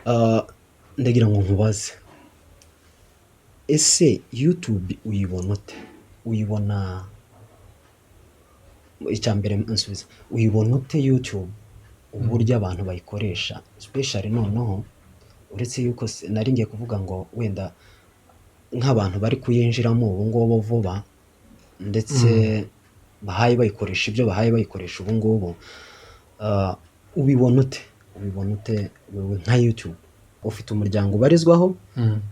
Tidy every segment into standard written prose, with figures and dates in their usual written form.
Ah, ndagira ngo nkubaze, ese YouTube uyibona ute? Uyibona icyambere nsubiza, uyibona ute YouTube uburyo abantu bayikoresha especially noneho uretse yuko nari ngiye kuvuga ngo wenda nk'abantu bari kuyinjiramo ubu ngubu vuba ndetse bahaye bayikoresha ibyo bahaye bayikoresha ubu ngubu, ubibona ute? Ubibona ute wewe nka YouTube? Ufite umuryango ubarizwaho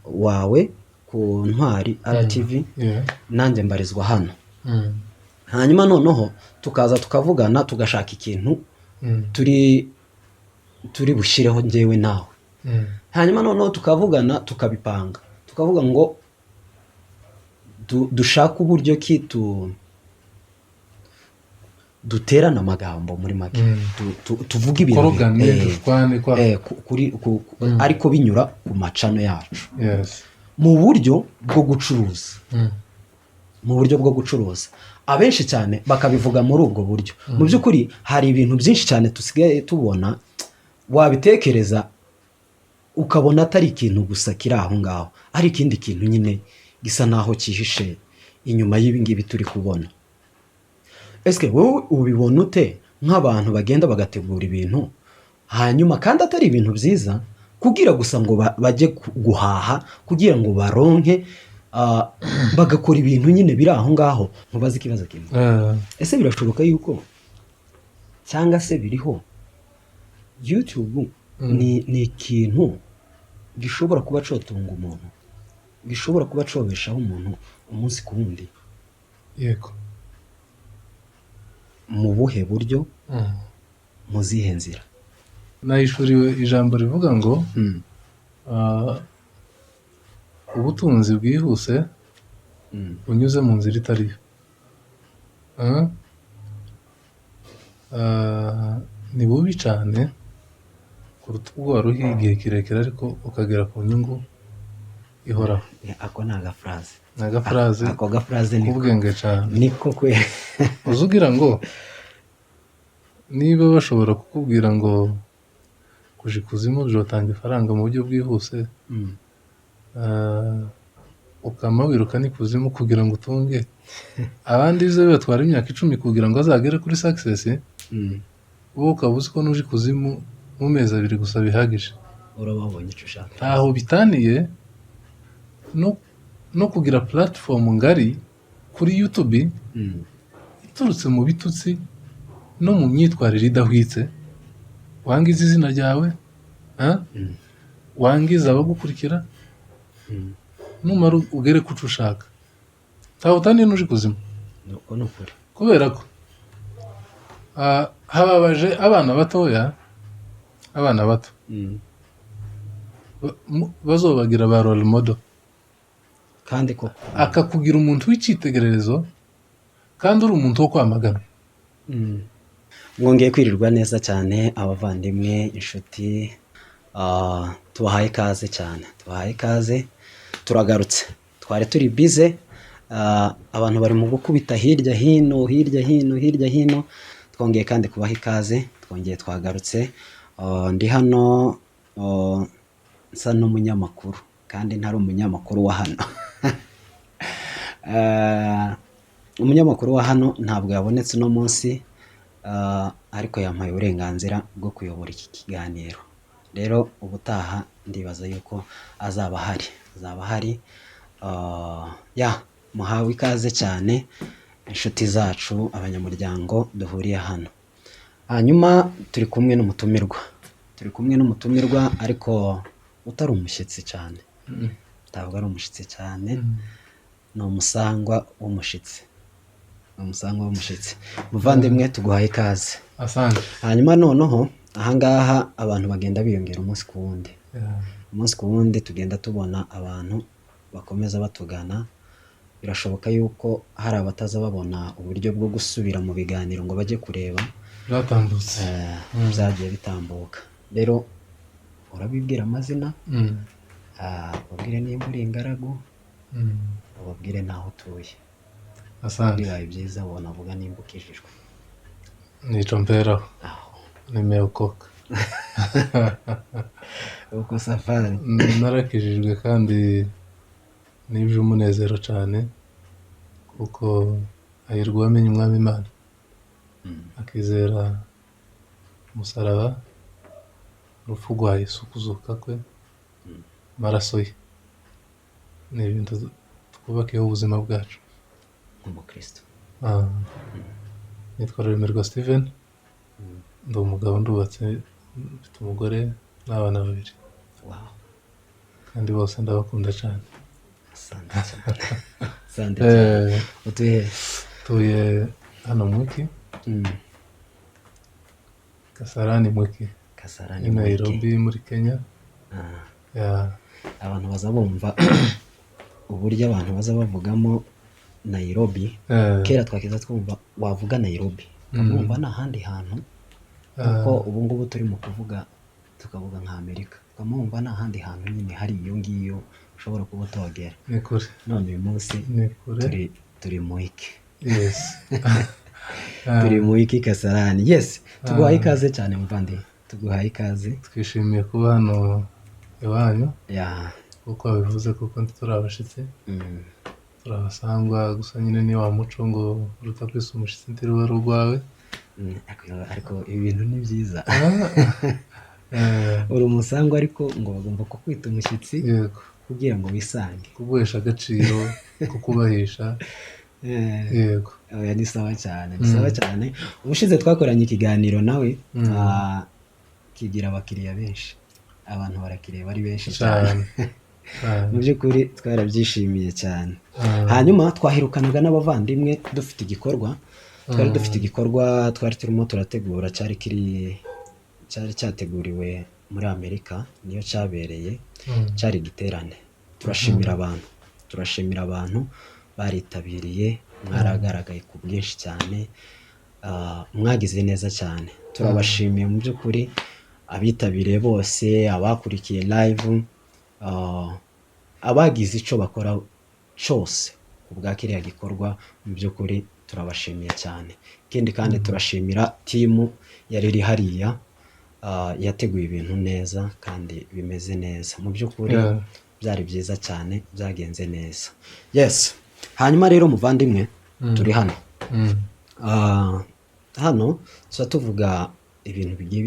wawe ku Ntwari RTV, nanjye mbarizwa hano. Hanyuma noneho tukaza tukavugana tugashaka ikintu turi bushireho njyewe nawe. Hanyuma noneho tukavugana tukabipanga, tukavuga ngo dushaka uburyo ki duterana amagambo muri make, tuvuga ibintu ariko binyura ku macano yacu mu buryo bwo gucuruza, mu buryo bwo gucuruza. Abenshi cyane bakabivuga muri ubwo buryo. Mu by'ukuri hari ibintu byinshi cyane tusigaye tubona wabitekereza ukabona atari ikintu gusa kiri aho ngaho, ari ikindi kintu nyine gisa naho cyihishe inyuma y'ibi ngibi turi kubona. Ese wowe ubibona ute nk'abantu bagenda bagategura ibintu hanyuma kandi atari ibintu byiza kugira gusa ngo bajye guhaha kugira ngo baronke, bagakora ibintu nyine biri aho ngaho? Ntubaze ikibazo kimwe, ese birashoboka yuko cyangwa se biriho YouTube ni ikintu gishobora kuba cotunga umuntu, gishobora kuba cobeshaho umuntu umunsi ku wundi? Yego. Mu buhe buryo? Mu zihe nzira? Nayishuriwe ijambo rivuga ngo ubutunzi bwihuse bunyuze mu nzira itari yo. Ni bubi cyane kuruta ubwo wari uhiye igihe kirekire ariko ukagera ku nyungu ihoraho. Ako ni agafraze. Ni agafraze. Ako gafraze ni k'ubwenge cyane. Niko kwe. Uzugira ngo niba bashobora kukubwira ngo kuja ikuzimu bizotanga ifaranga mu buryo bwihuse, ukama wiruka n'ikuzimu kugira ngo utunge, abandi bize batwara imyaka 10 kugira ngo azagere kuri success, wowe ukaba uzi ko nuje ikuzimu mu mezi 2 gusa bihagije. Urababonye icyo ushaka. Ntaho bitaniye no kugira platform ngari kuri YouTube iturutse mu bitutsi no mu myitwarire idahwitse, wangiza izina ryawe, wangiza abagukurikira, numara ugere kuco ushaka. Ntaho utaniye nuje ikuzimu. Nuko nukuri. Kubera ko hababaje abana batoya, abana bato bazobagira ba role model, kandi ko akakugira umuntu w'icyitegererezo kandi uri umuntu wo kwamagana. Mwongeye kwirirwa neza cyane abavandimwe, inshuti, tubahaye ikaze cyane, tubahaye ikaze. Turagarutse, twari turi bize, abantu bari mu gukubita hirya hino hirya hino hirya hino, twongeye kandi kubaha ikaze, twongeye twagarutse. Ndi hano nsa n'umunyamakuru kandi ntari umunyamakuru wa hano. Umunyamakuru wa hano ntabwo yabonetse no munsi, ariko yampaye uburenganzira bwo kuyobora iki kiganiro. Rero ubutaha ndibaza yuko azaba hari. Muhawe ikaze cyane inshuti zacu, abanyamuryango duhuriye hano. Hanyuma turi kumwe n'umutumirwa ariko utari umushyitsi cyane. Ntabwo ari umushyitsi cyane, ni umusangwa w'umushyitsi. Muvandimwe tuguhaye ikaze. Asante. Hanyuma noneho ahangaha abantu bagenda biyongera umunsi ku wundi. Umunsi ku wundi tugenda tubona abantu bakomeza batugana. Birashoboka yuko hari abataza babona uburyo bwo gusubira mu biganiro ngo bajye kureba byatambutse, byagiye bitambuka. Rero urabibwira amazina, ubabwire nimba uri ingaragu, ubabwire naho utuye. Asante. Bibaye byiza ubona avuga nimba ukijijwe. Nico mberaho. Nimeokoka. uko safari narakijijwe kandi ni iby'umunezero cyane kuko hahirwa uwamenye umwami Imana akizera umusaraba, urupfu rwa Yesu, kuzuka kwe, amaraso ye. Ni ibintu twubakiyeho ubuzima bwacu nk'umukristo. nitwa Ruremerwa Steven, ndi umugabo, ndubatse, mfite umugore n'abana 2 Wow. kandi bose ndabakunda cyane. Asante cyane. Asante cyane. Utuye tuye hano Mwiki, Kasarani Mwiki, Kasarani i Nairobi muri Kenya. Abantu baza bumva uburyo abantu baza bavugamo Nairobi. Kera twakiza twumva wavuga Nairobi ukamwumva n'ahandi hantu, kuko ubu ngubu turi mu kuvuga tukavuga nka Amerika, tukamwumva n'ahandi hantu nyine hari iyo ngiyo ushobora kuba utogera. Ni kure. None uyu munsi turi Mwiki. Yes. Turi Mwiki Kasarani. Yes, tuguhaye ikaze cyane muvandi, tuguhaye ikaze. Twishimiye kuba hano iwanyu, kuko wabivuze, kuko turi abashitsi, turabasangwa, gusa nyine ni wa muco ngo uruta kwisa umushitsi ntiriwe ari urwawe. Ariko ibintu ni byiza. Uri umusangwa ariko ngo bagomba kukwita umushyitsi kugira ngo wisange, kuguhesha agaciro, kukubahisha. Yego. Oya, ni sawa cyane, ni sawa cyane. Ubushize twakoranye ikiganiro nawe, kigira abakiriya benshi, abantu barakiriye bari benshi cyane. Mu by'ukuri twarabyishimiye cyane. Hanyuma twahirukanaga n'abavandimwe dufite igikorwa, twari turimo turategura, cyari cyateguriwe muri Amerika, niyo cyabereye, cyari igiterane. Turashimira abantu baritabiriye, mwaragaragaye ku bwinshi cyane, mwagize neza cyane. Turabashimiye mu by'ukuri, abitabiriye bose, abakurikiye live, abagize icyo bakora cyose ku bwa kiriya gikorwa. Mu by'ukuri turabashimiye cyane. Ikindi kandi turashimira timu yari iri hariya, yateguye ibintu neza kandi bimeze neza. Mu by'ukuri byari byiza cyane, byagenze neza. Yes. Hanyuma rero muvandimwe, turi hano. Hano tuba tuvuga ibintu bigiye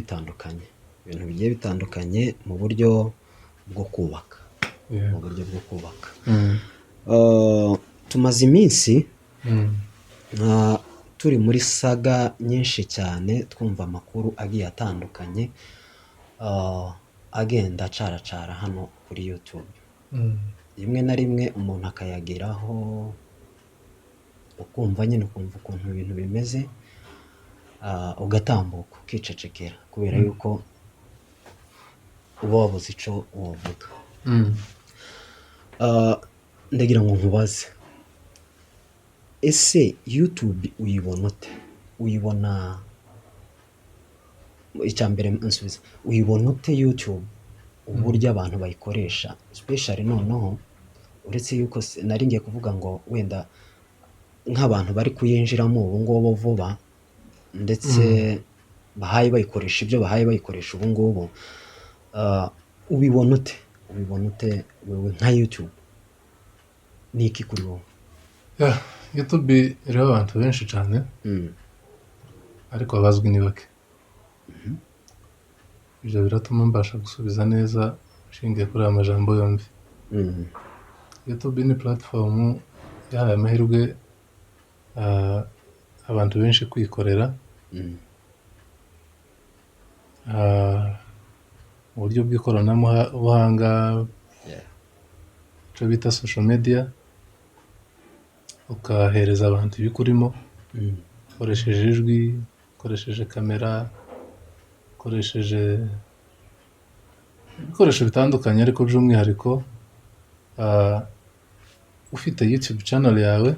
bitandukanye, mu buryo bwo kubaka. Tumaze iminsi turi muri saga nyinshi cyane, twumva amakuru agiye atandukanye, agenda acaracara hano kuri YouTube. Rimwe na rimwe umuntu akayageraho, ukumva ukuntu ibintu bimeze, ugatambuka ukicecekera kubera yuko uba wabuze icyo wavuga. Ndagira ngo nkubaze, ese YouTube uyibona ute? Uyibona, icyambere nsubiza, uyibona ute YouTube, uburyo abantu bayikoresha, especially noneho, uretse yuko nari ngiye kuvuga ngo wenda nk'abantu bari kuyinjiramo ubu ngubu vuba, ndetse bahaye bayikoresha ubu ngubu, ubibona ute wewe nka YouTube? Ni iki kuri wowe? YouTube iriho abantu benshi cyane, ariko abazwi ni bake. Ibyo biratuma mbasha gusubiza neza nshingiye kuri aya majambo yombi. YouTube ni platform yahaye amahirwe abantu benshi kwikorera, mu buryo bw'ikoranabuhanga, icyo bita social media, ukahereza abantu ibikurimo, ukoresheje ijwi, ukoresheje kamera, ukoresheje ibikoresho bitandukanye, ariko by'umwihariko ufite YouTube channel yawe,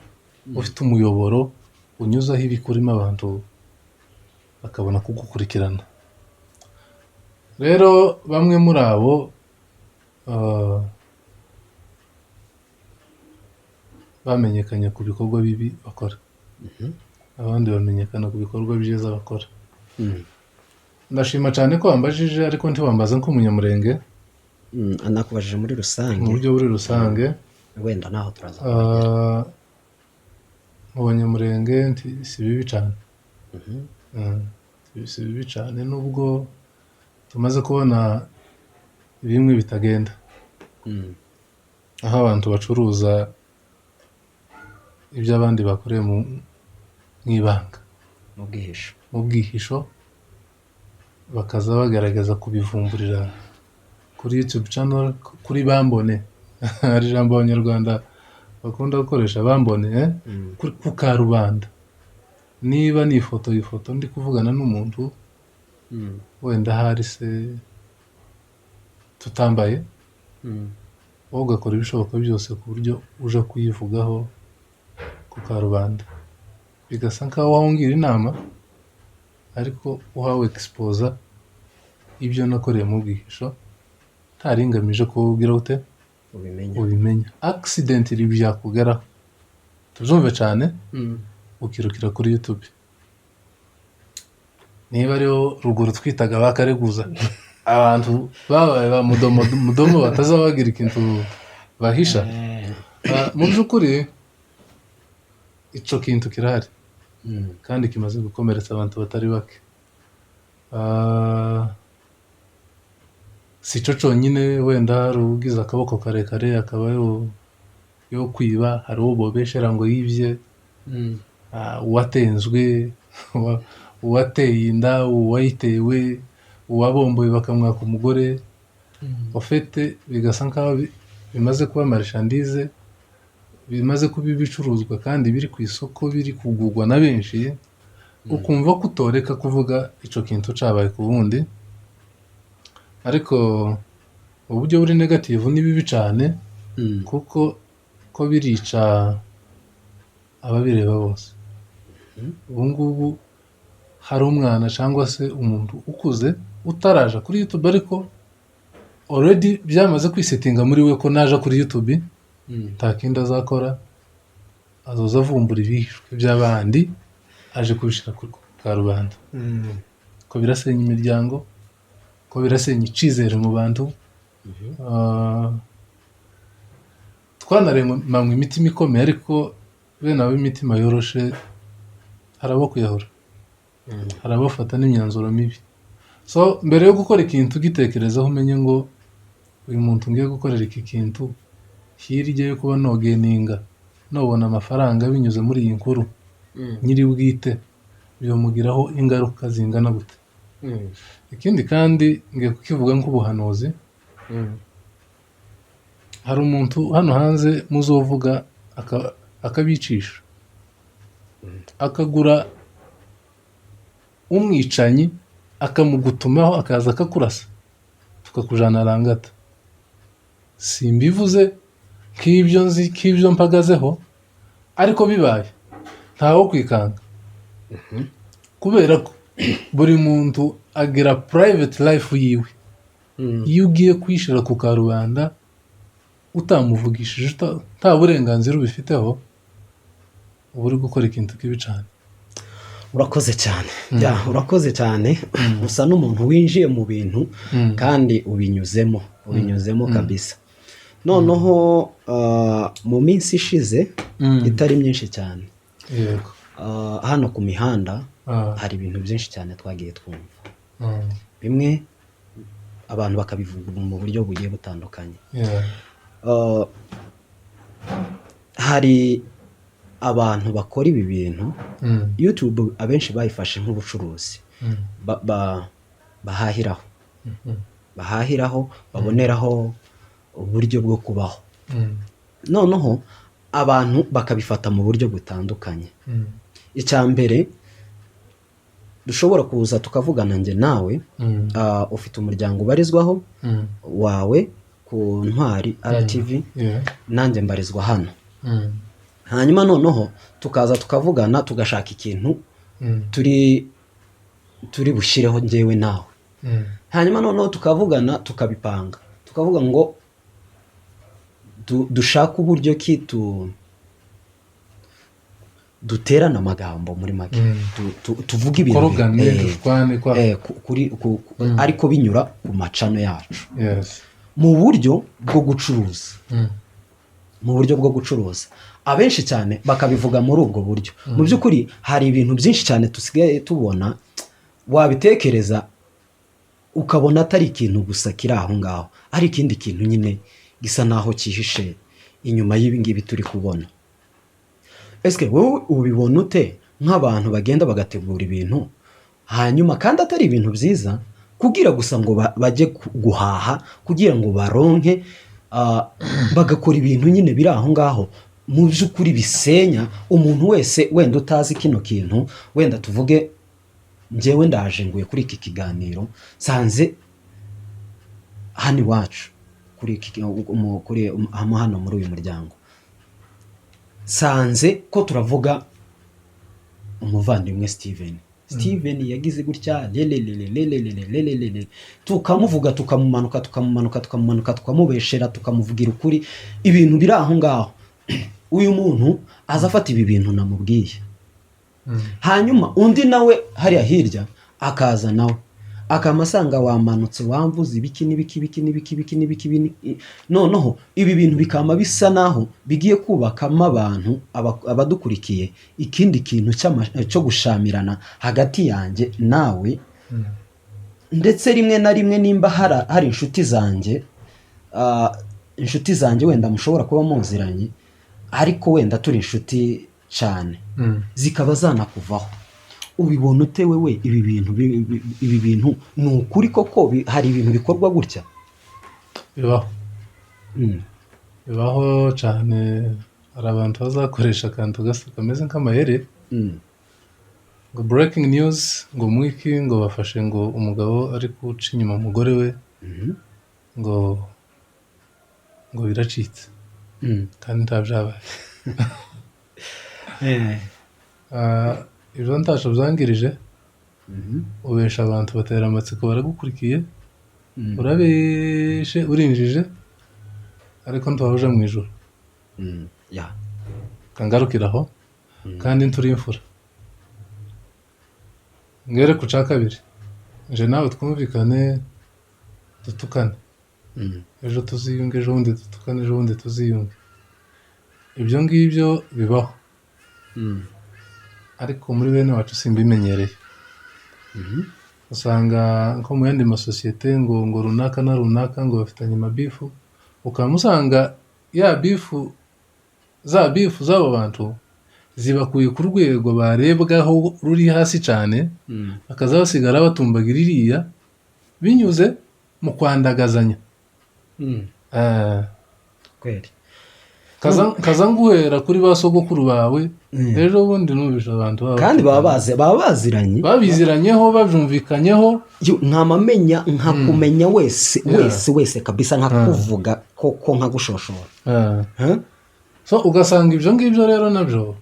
ufite umuyoboro unyuzaho ibikurimo, abantu bakabona kugukurikirana. Rero bamwe muri abo bamenyekanye ku bikorwa bibi bakora, abandi bamenyekana ku bikorwa byiza bakora. ndashima cyane ko wambajije ariko ntiwambaza nk'umunyamurenge anakubajije muri rusange mu buryo buri rusange wenda naho turaza mu banyamurenge si bibi cyane si bibi cyane nubwo tumaze kubona bimwe bitagenda aho abantu bacuruza ibyo abandi bakoreye mu ibanga mu bwihisho bakaza bagaragaza kubivumburira kuri YouTube channel kuri Bambone hari ijambo abanyarwanda bakunda gukoresha Bambone ku karubanda niba ni ifoto ndi kuvugana n'umuntu wenda hari se tutambaye wowe ugakora ibishoboka byose ku buryo uja kuyivugaho ku karubanda bigasa nkaho wahungira inama ariko uhawe expose ibyo nakoreye mu bwihisho ntaringamije ko ubwira ute ubimenya accident iri byakugeraho tubyumve cyane ukirukira kuri YouTube niba ariho ruguru twitaga bakareguza abantu babaye ba mudomo batazabagira ikintu bahisha mu by'ukuri ico kintu kirahari kandi kimaze gukomeretsa abantu batari bake si cyo cyonyine wenda hari ugize akaboko karekare akaba yo kwiba hari uwo bobeshera ngo yibye uwatenzwe uwateye inda uwayitewe uwabomboye bakamwaka umugore ofete bigasa nkaho bimaze kuba marchandise bimaze kuba ibicuruzwa kandi biri ku isoko biri kugurwa na benshi ukumva ko utoreka kuvuga ico kintu cabaye ku bundi ariko uburyo buri negative ni bibi cyane kuko ko birica ababireba bose ubu ngubu hari umwana cyangwa se umuntu ukuze utaraja kuri YouTube ariko already byamaze kwisetinga muri we ko naja kuri YouTube nta kindi azakora azoza avumbura ibihishwe by'abandi aje kubishira ku karubanda ko birasenya imiryango ko birasenya icizere mu bantu twanaremanywe imitima ikomeye ariko bene abo imitima yoroshe harabo kuyahura harabafata n'imyanzuro mibi so mbere yo gukora ikintu gitekerezaho umenye ngo uyu muntu ngiye gukorera iki kintu hirya yo kuba nogeninga nobona amafaranga binyuze muri iyi nkuru nyiri bwite byomugiraho ingaruka zingana gute ikindi kandi ngiye kukivuga nk'ubuhanuzi hari umuntu hano hanze muzovuga akabicisha akagura umwicanyi akamugutumaho akaza akakurasa tukakujana Rangata simbivuze k'ibyo nzi k'ibyo mpagazeho ariko bibaye ntawo kwikanga kubera ko buri muntu agira private life yiwe iyo ugiye kwishira ku karubanda utamuvugishije nta burenganzira ubifiteho uba uri gukora ikintu kibi cyane urakoze cyane urakoze cyane usa n'umuntu winjiye mu bintu kandi ubinyuzemo kabisa noneho mu minsi ishize itari myinshi cyane hano ku mihanda hari ibintu byinshi cyane twagiye twumva bimwe abantu bakabivuga mu buryo bugiye butandukanye hari abantu bakora ibi bintu YouTube abenshi bayifashe nk'ubucuruzi bahahiraho baboneraho uburyo bwo kubaho noneho abantu bakabifata mu buryo butandukanye icya mbere dushobora kuza tukavugana njye nawe ufite umuryango ubarizwaho wawe ku Ntwari RTV nanjye mbarizwa hano hanyuma noneho tukaza tukavugana tugashaka ikintu turi bushireho njyewe nawe hanyuma noneho tukavugana tukabipanga tukavuga ngo dushaka uburyo ki duterana amagambo muri make tuvuga ibintu korogane dushwane ariko binyura ku macano yacu mu buryo bwo gucuruza mu buryo bwo gucuruza abenshi cyane bakabivuga muri ubwo buryo mu by'ukuri hari ibintu byinshi cyane tusigaye tubona wabitekereza ukabona atari ikintu gusa kiri aho ngaho ari ikindi kintu nyine gisa naho cyihishe inyuma y'ibingibi turi kubona. Ese wowe ubibona ute nk'abantu bagenda bagategura ibintu hanyuma kandi atari ibintu byiza kugira gusa ngo bajye guhaha kugira ngo baronke bagakora ibintu nyine biri aho ngaho mu by'ukuri bisenya umuntu wese wenda utazi kino kintu wenda tuvuge njyewe ndaje nguye kuri iki kiganiro sanze hano iwacu kuri hano muri uyu muryango sanze ko turavuga umuvandimwe Steven yagize gutya tukamuvuga tukamumanuka tukamubeshera tukamuvugira ukuri ibintu biri aho ngaho uyu muntu aza afata ibi bintu namubwiye hanyuma undi nawe hariya hirya akaza nawe akamasanga wamanutse wamvuze ibiki n'ibiki noneho ibi bintu bikama bisa naho bigiye kubakamo abantu abadukurikiye ikindi kintu cyo gushamirana hagati yanjye nawe ndetse rimwe na rimwe nimba hari inshuti zanjye wenda mushobora kuba muziranye ariko wenda turi inshuti cyane zikaba zanakuvaho ubibona ute wewe ibi bintu ni ukuri koko hari ibintu bikorwa gutya bibaho cyane hari abantu bazakoresha akantu kameze nk'amahere ngo breaking news ngo mwiki ngo bafashe ngo umugabo ari guca inyuma umugore we ngo biracitse kandi ntabyabaye ibyo ntasho byangirije ubesha abantu batera amatsiko baragukurikiye urabeshe urinjije ariko ntitwahuje mu ijoro kangarukiraho kandi nturi imfura ngere ku cya kabiri nje nawe twumvikane dutukane ejo tuziyunge ejo bundi dutukane ejo bundi tuziyunge ibyo ngibyo bibaho ariko muri bene wacu simbimenyereye usanga nko mu yandi masosiyete ngo runaka na runaka ngo bafitanye amabifu ukaba musanga ya bifu z'abo bantu zibakuye ku rwego barebwaho ruri hasi cyane bakaza basigara batumbagira iriya binyuze mu kwandagazanya kaza nguhera kuri ba sogokuru bawe ejo bundi nubisha abantu kandi baba baziranye babiziranyeho babyumvikanyeho nkamamenya nkakumenya wese kabisa nkakuvuga koko nkagushoshora so ugasanga ibyo ngibyo rero nabyo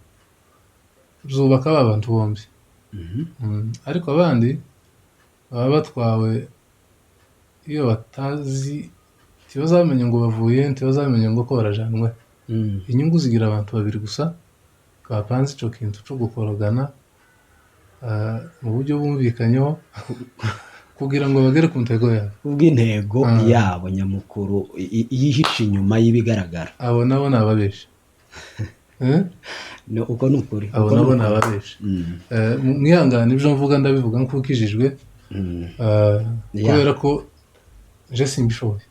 byubaka ba bantu bombi ariko abandi baba batwawe iyo batazi ntibazamenye ngo bavuye ntibazamenye ngo ko barajanwe inyungu zigira abantu babiri gusa bapanze icyo kintu cyo gukorogana mu buryo bumvikanyeho kugira ngo bagere ku ntego yabo ubw'intego yabo nyamukuru yihishe inyuma y'ibigaragara abo nabo ni ababeshi uko ni ukuri abo nabo ni ababeshi mwihangane ibyo mvuga ndabivuga nk'ukijijwe kubera ko je simbishoboye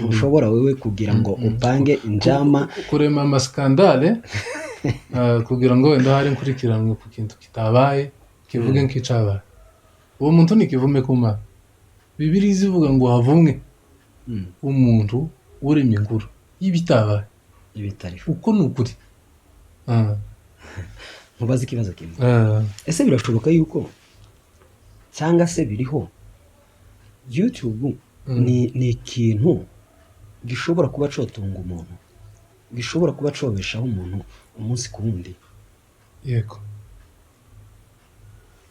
ushobora wewe kugira ngo upange injama kurema amaskandale kugira ngo wenda hari nkurikiranwe ku kintu kitabaye kivuge nk'icabaye uwo muntu nikivume ku Mana Bibiliya zivuga ngo havumwe umuntu uremye inkuru y'ibitabaye uko ni ukuri mubaze ikibazo kimwe ese birashoboka yuko cyangwa se biriho YouTube ni ikintu gishobora kuba cotunga umuntu gishobora kuba cobeshaho umuntu umunsi ku wundi yego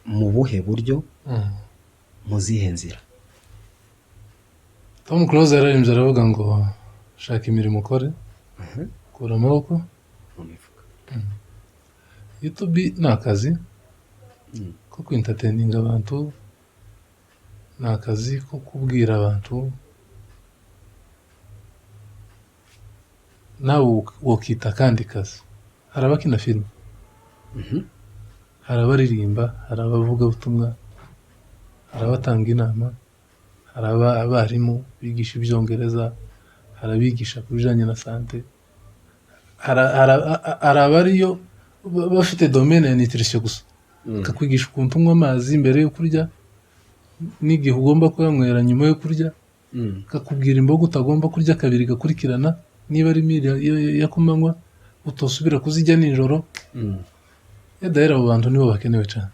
mu buhe buryo mu zihe nzira Tom Close yararimbye aravuga ngo shaka imirimo ukore kura amaboko mu mifuka YouTube ni akazi ko kwintertaininga abantu, ni akazi ko kubwira abantu, nawe wokita akandi kazi. Hari abakina filime, hari abaririmba, hari abavugabutumwa, hari abatanga inama, hari abarimu bigisha ibyongereza, hari abigisha ku bijyanye na sante, hari abariyo bafite domaine ya nutrition gusa, kakwigisha ukuntu unywa amazi mbere yo kurya n'igihe ugomba kuyanywera nyuma yo kurya, kakubwira imboga utagomba kurya kabiri gakurikirana, niba ari miri ya kumanywa utosubira kuzijya nijoro. Edahera abo bantu nibo bakenewe cyane.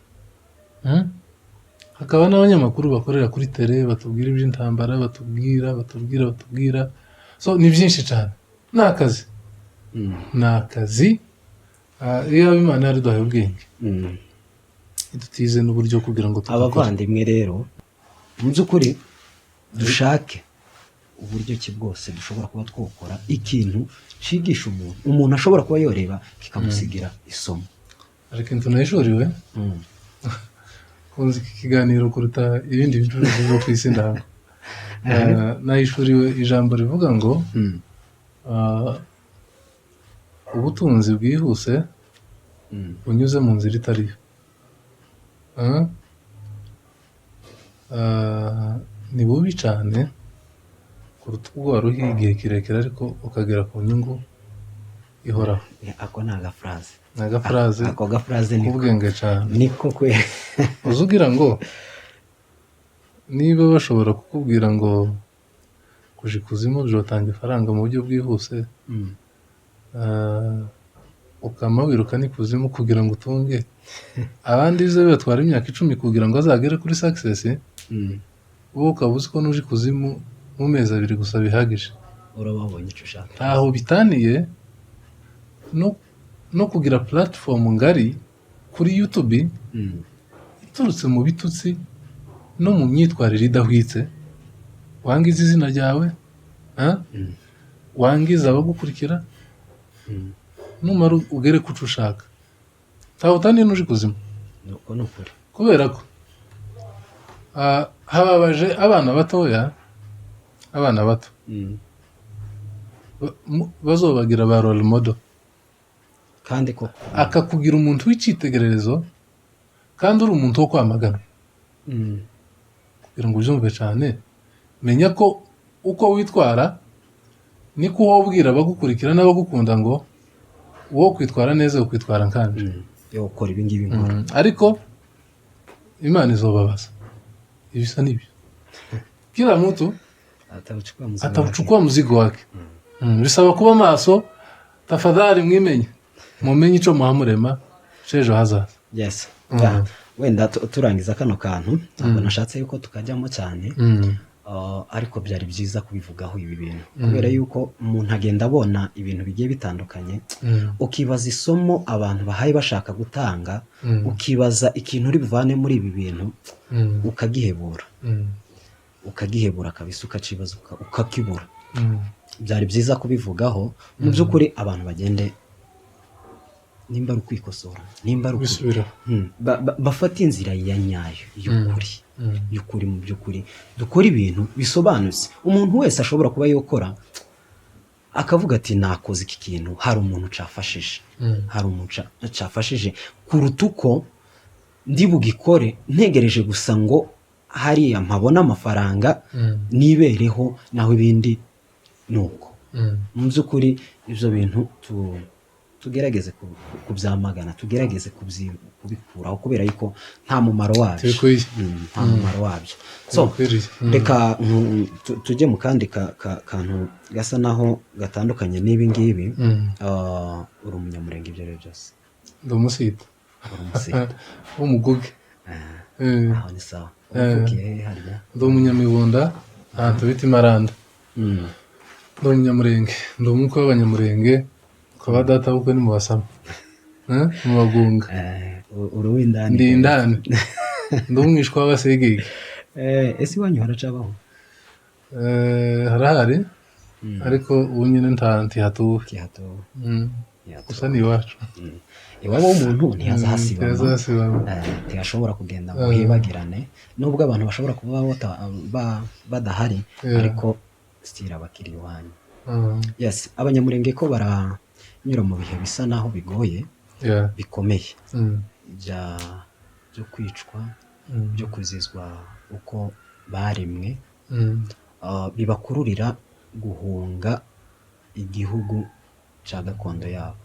Hakaba n'abanyamakuru bakorera kuri tele batubwira iby'intambara, batubwira, so ni byinshi cyane. Ni akazi, ni akazi. Iyo Imana yari duhaye ubwenge idutize n'uburyo kugira ngo abavandimwe rero mu by'ukuri dushake uburyo ki bwose dushobora kuba twokora ikintu cigisha umuntu ashobora kuba yoreba kikamusigira isomo. ariko ikintu nayishuriwe kunzi iki kiganiro kuruta ibindi bicuruzi byo ku isi ndango. Nayishuriwe ijambo rivuga ngo ubutunzi bwihuse bunyuze mu nzira itari yo. Ni bubi cyane kuruta ubwo wari uhiye igihe kirekire ariko ukagera ku nyungu ihoraho. Ako ni agafraze. Ni agafraze. Ako gafraze ni k'ubwenge cyane. Niko kwe. Uzugira ngo niba bashobora kukubwira ngo kuja ikuzimu byotanga ifaranga mu buryo bwihuse, ukama wirukana ikuzimu kugira ngo utunge, abandi izo batwara imyaka 10 kugira ngo azagere kuri success, wowe ukaba uzi ko nuje ikuzimu mu mezi 2 gusa bihagije. Urababonye icyo ushaka. Ntaho bitaniye no kugira platform ngari kuri YouTube iturutse mu bitutsi no mu myitwarire idahwitse, wangiza izina ryawe, wangiza abagukurikira, numara ugere kuco ushaka. Ntaho utaniye nuje ikuzimu. Nuko nukuri. Kubera ko hababaje abana batoya, abana bato bazobagira ba role model, kandi ko akakugira umuntu w'icyitegererezo kandi uri umuntu wo kwamagana. Kugira ngo ubyumve cyane, menya ko uko witwara niko wabwira abagukurikira n'abagukunda ngo wowe kwitwara neza ukwitwara nkanje yo gukora ibi ngibi. Ariko Imana izobabaza ibisa n'ibyo. Kila mtu atachukua mzigo wake. Bisaba kuba maso, tafadhali mwimenye, mumenye ico muhamurema cejo hazaza. Yes. Wenda turangiza kano kantu ntabwo nashatse yuko tukajyamo cyane, ariko byari byiza kubivugaho ibi bintu kubera yuko umuntu agenda abona ibintu bigiye bitandukanye, ukibaza isomo abantu bahaye bashaka gutanga, ukibaza ikintu uri buvane muri ibi bintu, ukagihebura kabisa, ukacibaza ukakibura. Byari byiza kubivugaho. Mu by'ukuri abantu bagende, nimba ari ukwikosora, nimba ari bisubira, bafata inzira ya nyayo y'ukuri mu by'ukuri, dukora ibintu bisobanutse. Umuntu wese ashobora kuba yokora akavuga ati nakoze iki kintu, hari umuntu cafashije, hari umuntu cafashije, kuruta uko ndi bugikore ntegereje gusa ngo hariya mpabona amafaranga nibereho naho ibindi nuko. Mu by'ukuri ibyo bintu tugerageze kubyamagana, tugerageze kubikuraho kubera yuko nta mumaro wabyo, nta mumaro wabyo. So reka tujye mu kandi kantu gasa naho gatandukanye n'ibi ngibi. Uri umunyamurenge ibyo rero byose? Ndi umusita. Uri umusita w'umuguge. Aho ni sawa. Ndi umunyamibunda ahantu bita Imaranda. Ndi umunyamurenge, ndi umukwe w'abanyamurenge, kwa data bukwe ni mu Basama, mu Bagunga. Uri uw'indani? Ndi indani, ndi umwishwa w'Abasegege. Ese iwanyu haracabaho? Harahari, ariko ubu nyine ntihatuwe. gusa ni iwacu. iwabo w'umuntu ntiyaza hasibama, ntihazasibama. ntiyashobora kugenda ngo hibagirane, nubwo abantu bashobora kuba badahari, ariko sitira bakiri iwanyu. Yes, abanyamurenge ko baranyura mu bihe bisa naho bigoye, bikomeye, byo kwicwa, byo kuzizwa uko baremwe, bibakururira guhunga igihugu cya gakondo yabo.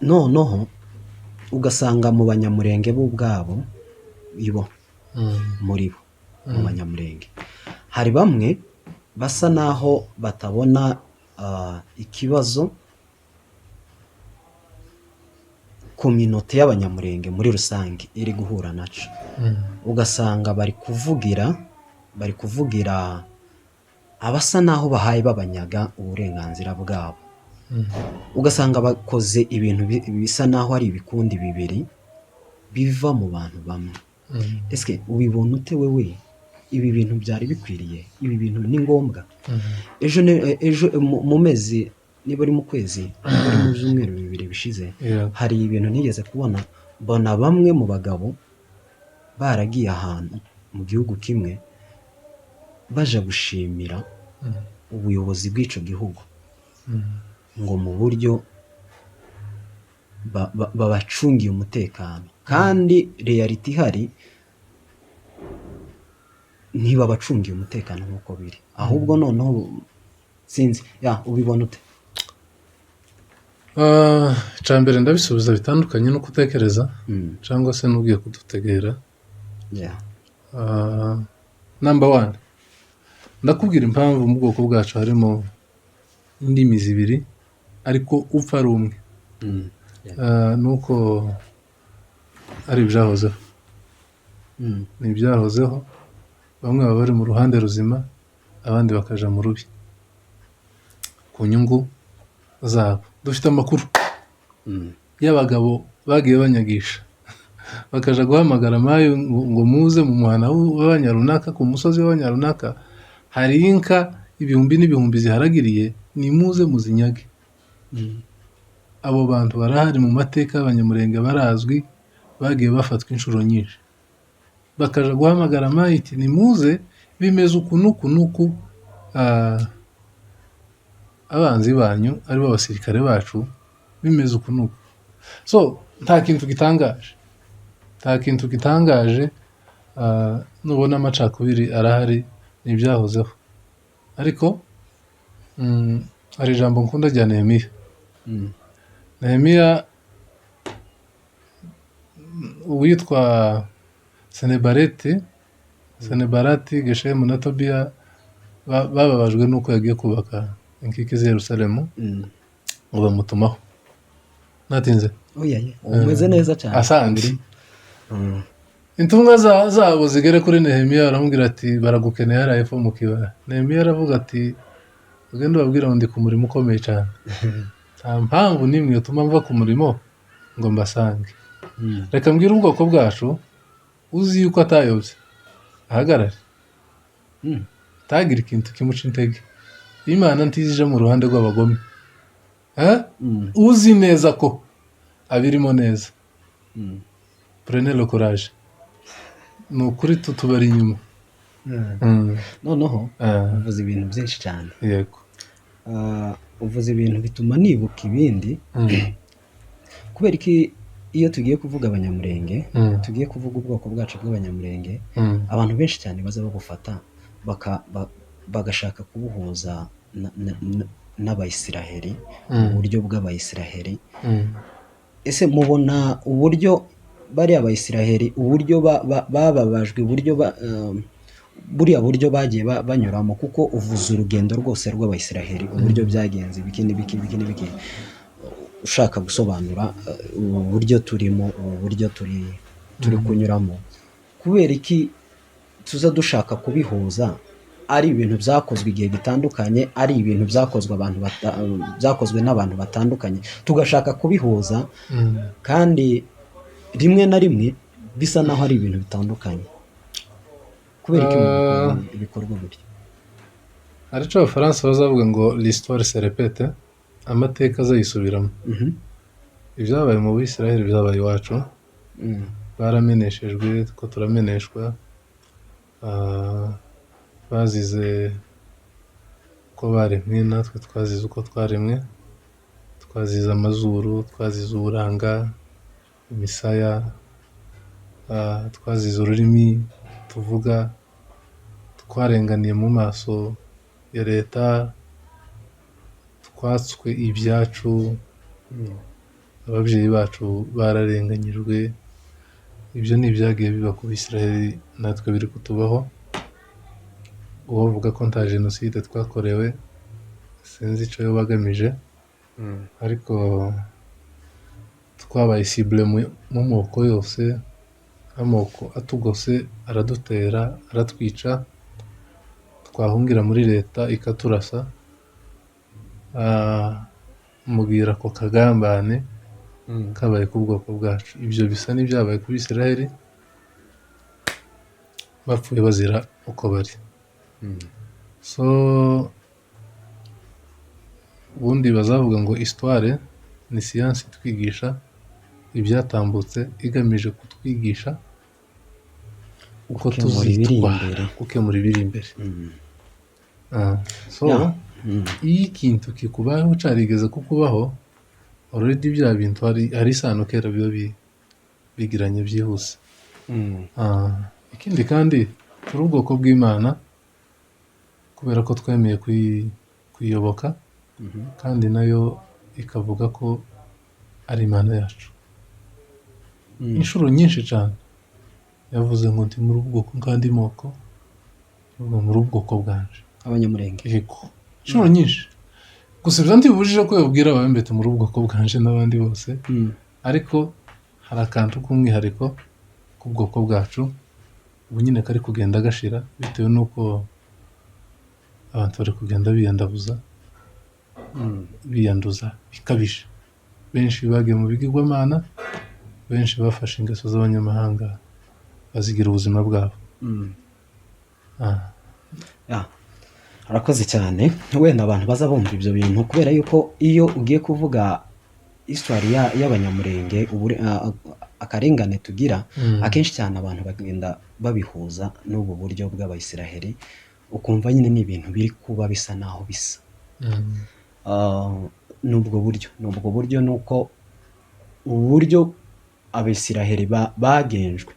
noneho ugasanga mu banyamurenge bo ubwabo muri bo mu banyamurenge hari bamwe basa naho batabona ikibazo kominote y'abanyamurenge muri rusange iri guhura naco. Ugasanga bari kuvugira abasa naho bahaye babanyaga uburenganzira bwabo. Ugasanga bakoze ibintu bisa naho ari ibikundi bibiri biva mu bantu bamwe. Ese ubibona ute wewe? Ibi bintu byari bikwiriye? Ibi bintu ni ngombwa? Ejo mu mezi, niba ari mu kwezi, ari mu byumweru bibiri bishize, hari ibintu nigeze kubona, mbona bamwe mu bagabo baragiye ahantu mu gihugu kimwe baje gushimira ubuyobozi bw'ico gihugu ngo mu buryo babacungiye umutekano, kandi reality ihari ntibabacungiye umutekano nk'uko biri, ahubwo noneho sinzi ubibona ute? Icambere ndabisubiza bitandukanye no kutekereza cyangwa se n'ugiye kudutegera. Number one, ndakubwira impamvu mu bwoko bwacu harimo indimi zibiri ariko upfa ari umwe. Nuko ari ibyahozeho, ni ibyahozeho, bamwe baba bari mu ruhande ruzima, abandi bakaja mu rubi ku nyungu zabo. Dufite amakuru y'abagabo bagiye banyagisha bakaja guhamagara mayo ngo muze mu muhana w'abanyarunaka, ku musozi w'abanyarunaka hari inka ibihumbi n'ibihumbi ziharagiriye, ni muze muzinyage. Abo bantu barahari mu mateka y'abanyamurenge, barazwi, bagiye bafatwa inshuro nyinshi. Bakaja guhamagara mayo iti ni muze, bimeze uku n'uku n'uku, abanzi banyu ari bo abasirikare bacu, bimeze uku n'uku. So nta kintu gitangaje, nubona amacakubiri arahari, ni ibyahozeho. Ariko hari ijambo nkunda rya Nehemiya, uwitwa Senebarati, Geshemu na Tobiya bababajwe n'uko yagiye kubaka inkike z'i Yerusalemu, ngo bamutumaho. Natinze umeze neza cyane. Asandi intumwa zabo zigere kuri Nehemiya, baramubwira ati baragukeneye hariya hepfo mu kibaya. Nehemiya aravuga ati ugende ubabwire ngo ndi ku murimo ukomeye cyane, nta mpamvu n'imwe yatuma mva ku murimo ngo mbasange. Reka mbwire ubwoko bwacu, uzi yuko atayobye ahagarare, tagira ikintu kimuca intege. Imana ntizije mu ruhande rw'abagome, uzi neza ko abirimo neza. Prenez le courage, ni ukuri tutubari inyuma. Noneho uvuze ibintu byinshi cyane. Yego, uvuze ibintu bituma nibuka ibindi, kubera iki iyo tugiye kuvuga abanyamurenge, tugiye kuvuga ubwoko bwacu bw'abanyamurenge, abantu benshi cyane baza bagufata bagashaka kubuhuza n'abayisiraheli, mu buryo bw'abayisiraheli. Ese mubona uburyo bariya abayisiraheli, uburyo bababajwe, uburyo buriya buryo bagiye banyuramo, kuko uvuze urugendo rwose rw'abayisiraheli, uburyo byagenze ibiki n'ibiki, ushaka gusobanura ubu buryo turimo, ubu buryo turi kunyuramo, kubera iki tuza dushaka kubihuza? Ari ibintu byakozwe igihe gitandukanye, ari ibintu byakozwe n'abantu batandukanye, tugashaka kubihuza, kandi rimwe na rimwe bisa naho ari ibintu bitandukanye. Kubera iki ibikorwa buryo? arico abafaransa bazavuga ngo l'histoire se répète, amateka azayisubiramo. Ibyabaye mu Bisiraheli byabaye iwacu, barameneshejwe ko turameneshwa, bazize ko baremwe natwe twazize uko twaremwe, twazize amazuru, twazize uburanga, imisaya, twazize ururimi tuvuga, twarenganiye mu maso ya leta, twatswe ibyacu, ababyeyi bacu bararenganyijwe. Ibyo ni ibyagiye biba ku Bisiraheli, natwe biri kutubaho. Uwavuga ko nta jenoside twakorewe sinzi icyo yo bagamije, ariko twabaye cible mu moko yose, amoko atugose aradutera, aratwica, twahungira muri leta ikaturasa, mubwira ko kagambane kabaye ku bwoko bwacu. Ibyo bisa n'ibyabaye ku Bisiraheli, bapfuye bazira uko bari. So ubundi bazavuga ngo histoire ni siyansi itwigisha ibyatambutse igamije kutwigisha uko tuzitwara, gukemura ibiri imbere. So iyo ikintu kikubayeho carigeze kukubaho already, bya bintu hari isano kera biba bigiranye byihuse. Ikindi kandi turi ubwoko bw'Imana kubera ko twemeye kuyiyoboka, kandi nayo ikavuga ko ari Imana yacu. Inshuro nyinshi cyane yavuze ngo ndi muri ubwoko kandi moko, muri ubwoko bwanje abanyamurenge. Yego, inshuro nyinshi. Gusa ibyo ntibibujije ko yabwira abambete muri ubwoko bwanje n'abandi bose, ariko hari akantu k'umwihariko k'ubwoko bwacu ubu nyine kari kugenda gashira bitewe n'uko abantu bari kugenda biyanduza bikabije. Benshi bagiye mu bigirwamana, benshi bafashe ingeso z'abanyamahanga bazigira ubuzima bwabo. Arakoze cyane. Wenda abantu baza bumva ibyo bintu, kubera yuko iyo ugiye kuvuga histoire y'abanyamurenge, akarengane tugira, akenshi cyane abantu bagenda babihuza n'ubu buryo bw'Abayisiraheli, ukumva nyine ni ibintu biri kuba bisa naho bisa. N'ubwo buryo nuko uburyo Abisiraheli bagenjwe,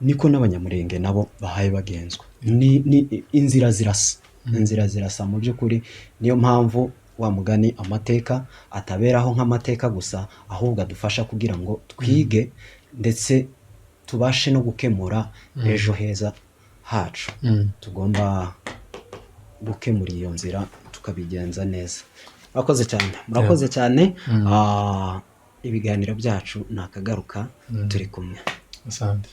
niko n'abanyamurenge nabo bahaye bagenzwa. Ni inzira zirasa mu by'ukuri. Niyo mpamvu wa mugani amateka ataberaho nk'amateka gusa, ahubwo adufasha kugira ngo twige ndetse tubashe no gukemura ejo heza hacu. Tugomba gukemura iyo nzira tukabigenza neza. Murakoze cyane. Ibiganiro byacu nakagaruka turi kumwe. Asante.